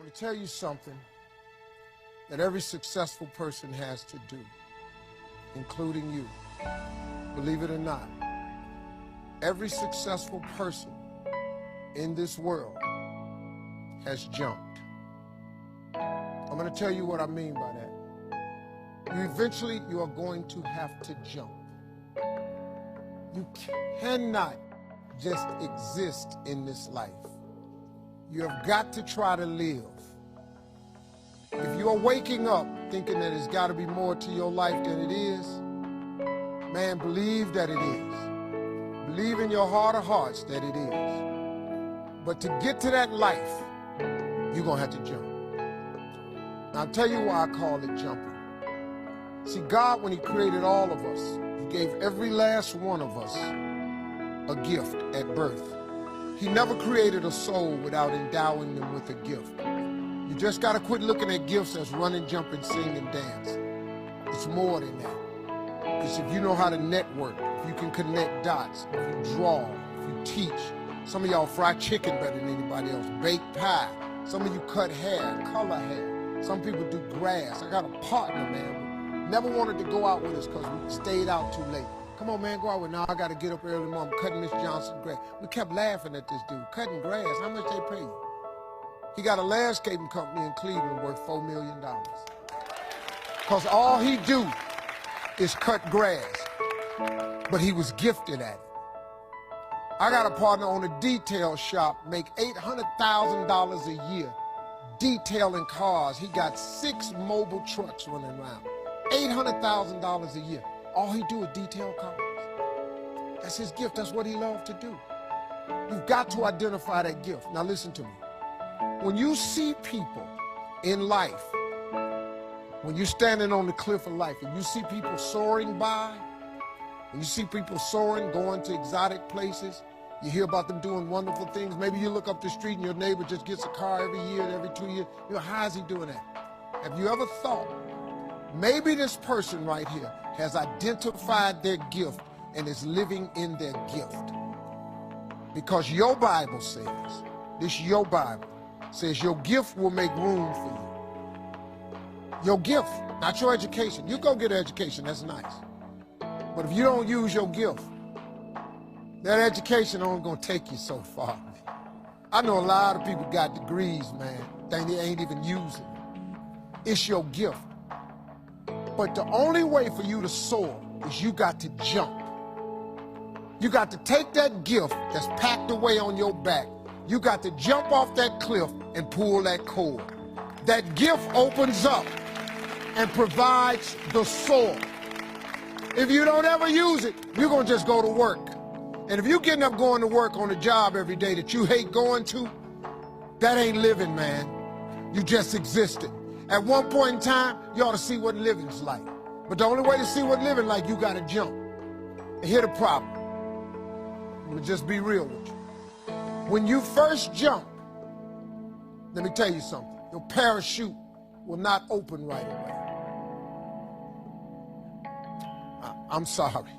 I want to tell you something that every successful person has to do, including you. Believe it or not, every successful person in this world has jumped. I'm going to tell you what I mean by that. You are going to have to jump. You cannot just exist in this life. You have got to try to live. If you're waking up thinking that it's got to be more to your life than it is, man, believe that it is. Believe in your heart of hearts that it is. But to get to that life, you're going to have to jump. Now, I'll tell you why I call it jumping. See, God, when he created all of us, he gave every last one of us a gift at birth. He never created a soul without endowing them with a gift. You just got to quit looking at gifts as running, jump, and sing and dance. It's more than that. Because if you know how to network, if you can connect dots, if you draw, if you teach, some of y'all fry chicken better than anybody else, bake pie. Some of you cut hair, color hair. Some people do grass. I got a partner, man, never wanted to go out with us because we stayed out too late. Come on, man, go out with. Now I got to get up early tomorrow. I'm cutting Miss Johnson grass. We kept laughing at this dude, cutting grass. How much they pay you? He got a landscaping company in Cleveland worth $4 million. Because all he do is cut grass. But he was gifted at it. I got a partner on a detail shop, make $800,000 a year detailing cars. He got 6 mobile trucks running around. $800,000 a year. All he do is detail cars. That's his gift. That's what he loved to do. You've got to identify that gift. Now listen to me. When you see people in life, when you're standing on the cliff of life and you see people soaring by, when you see people soaring, going to exotic places, you hear about them doing wonderful things. Maybe you look up the street and your neighbor just gets a car every year, every 2 years. You know, how is he doing that? Have you ever thought, maybe this person right here has identified their gift and is living in their gift? Because your Bible says, your Bible says your gift will make room for you. Your gift, not your education. You go get an education, that's nice. But if you don't use your gift, that education only gonna take you so far, man. I know a lot of people got degrees, man, they ain't even using it. It's your gift. But the only way for you to soar is you got to jump. You got to take that gift that's packed away on your back. You got to jump off that cliff and pull that cord. That gift opens up and provides the soar. If you don't ever use it, you're going to just go to work. And if you're getting up going to work on a job every day that you hate going to, that ain't living, man. You just existed. At one point in time, you ought to see what living's like. But the only way to see what living like, you got to jump. And here's the problem. I'm going to just be real with you. When you first jump, let me tell you something. Your parachute will not open right away. I'm sorry.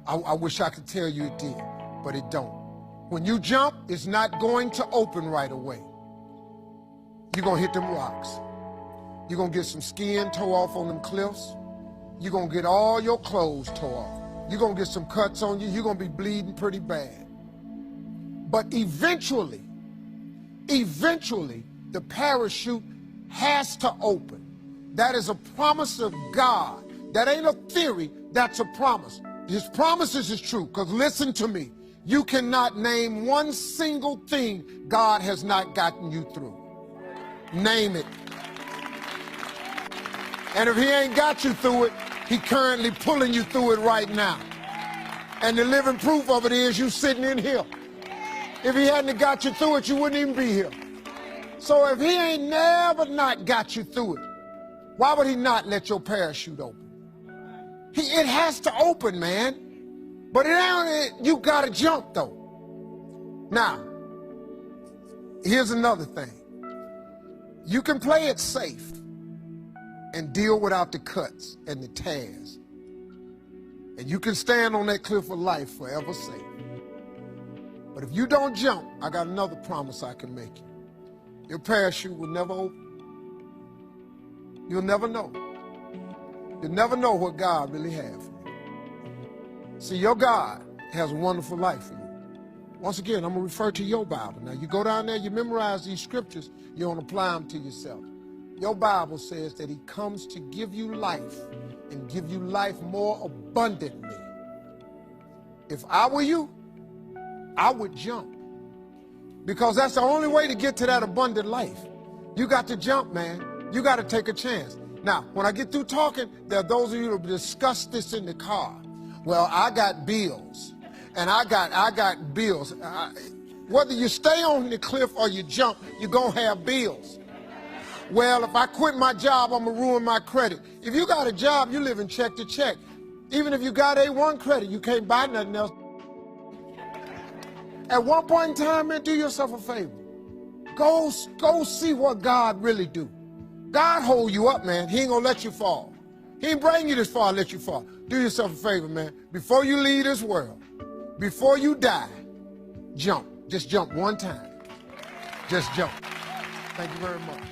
I wish I could tell you it did, but it don't. When you jump, it's not going to open right away. You're going to hit them rocks. You're going to get some skin tore off on them cliffs. You're going to get all your clothes tore off. You're going to get some cuts on you. You're going to be bleeding pretty bad. But eventually, the parachute has to open. That is a promise of God. That ain't a theory, that's a promise. His promises is true, because listen to me. You cannot name one single thing God has not gotten you through. Name it. And if he ain't got you through it, he currently pulling you through it right now. And the living proof of it is you sitting in here. If he hadn't got you through it, you wouldn't even be here. So if he ain't never not got you through it, why would he not let your parachute open? It has to open, man. But you gotta jump though. Now, here's another thing. You can play it safe and deal without the cuts and the tears. And you can stand on that cliff of life forever safe. But if you don't jump, I got another promise I can make you. Your parachute will never open. You'll never know. You'll never know what God really has for you. See, your God has a wonderful life for you. Once again, I'm going to refer to your Bible. Now, you go down there, you memorize these scriptures, you don't apply them to yourself. Your Bible says that he comes to give you life and give you life more abundantly. If I were you, I would jump. Because that's the only way to get to that abundant life. You got to jump, man. You got to take a chance. Now, when I get through talking, there are those of you who discuss this in the car. Well, I got bills, and I got bills. Whether you stay on the cliff or you jump, you're going to have bills. Well, if I quit my job, I'm going to ruin my credit. If you got a job, you live in check to check. Even if you got A1 credit, you can't buy nothing else. At one point in time, man, do yourself a favor. Go see what God really do. God hold you up, man. He ain't gonna let you fall. He ain't bring you this far to let you fall. Do yourself a favor, man. Before you leave this world, before you die, jump. Just jump one time. Just jump. Thank you very much.